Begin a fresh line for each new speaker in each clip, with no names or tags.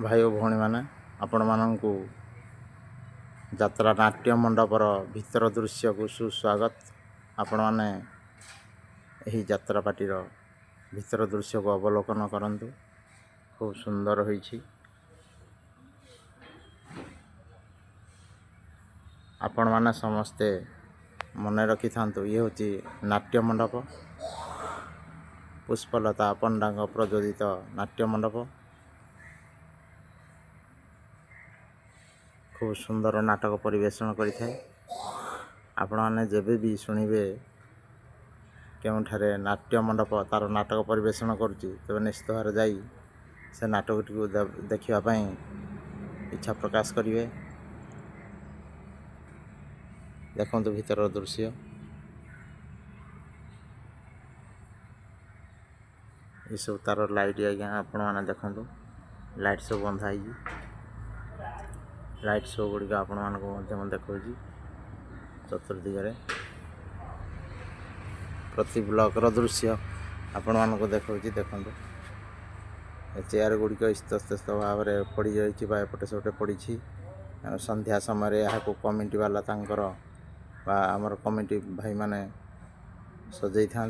भाई और भौणी माने आपण मानंकु यात्रा नाट्य मंडपर भीतर दृश्य को सुस्वागत। आपण माने एही यात्रा पार्टीर भीतर दृश्य को अवलोकन करंतु। खूब सुंदर होईछि। आपण माने समस्ते मने रखि थांतु ये होची नाट्य मंडप, पुष्पलता पंडांग प्रज्वलित नाट्य मंडप। खूब सुंदर नाटक परिवेषण करिथाय। आपण माने जेबे भी सुनिबे केउठारे नाट्य मंडप तार नाटक परिवेषण करुची तबे निश्चित भाବରେ जाई से नाटकटी को देखिबा पई इच्छा प्रकाश करिवे। देखंतु भीतर दृश्य ये सब तार लाइट आज्ञा आपण माने देखंतु लाइट सब बंधा है। लाइट शो गुड़िक आपण मानक देखा चतुर्दिगरे प्रति ब्लॉकर दृश्य आपण मानक देखा देखु चेयर गुड़िक इस्तस्त भाव में पड़ जाए एपटे सेपटे पड़ी। संध्या समय यहाँ कमिटी वाला आमर कमिटी भाई माने सजई था।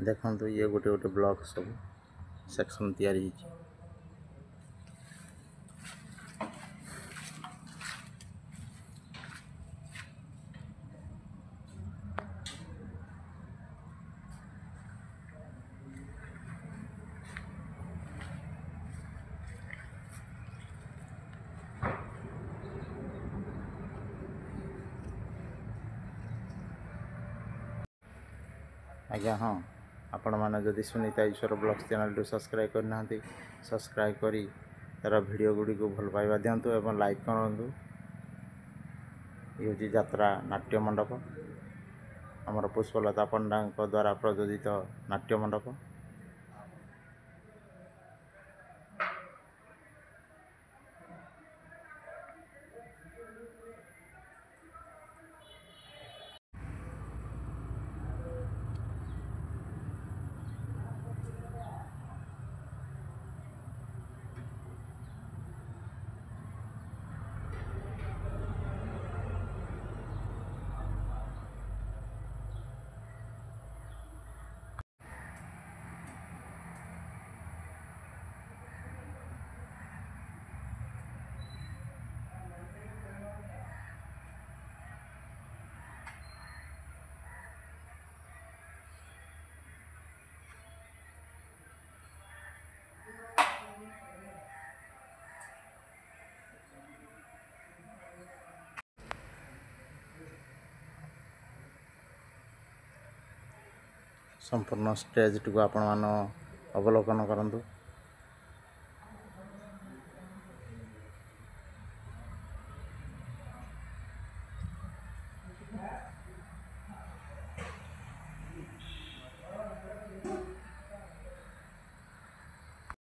देखंतु ये गोटे गोटे ब्लॉक सब सेक्शन तैयारी होइछि। आज्ञा हाँ आपण मैंने जदि सुनीता ईश्वर ब्लॉग्स चैनल टू सब्सक्राइब करना सब्सक्राइब करी तार वीडियो गुड़ी को भल पाइबा दिंतु एवं लाइक करूँ। ये हूँ यात्रा नाट्य मंडप आमर पुष्पलता पंडा द्वारा प्रयोजित नाट्य मंडप। संपूर्ण स्टेज टी को आपण मान अवलोकन करंतु।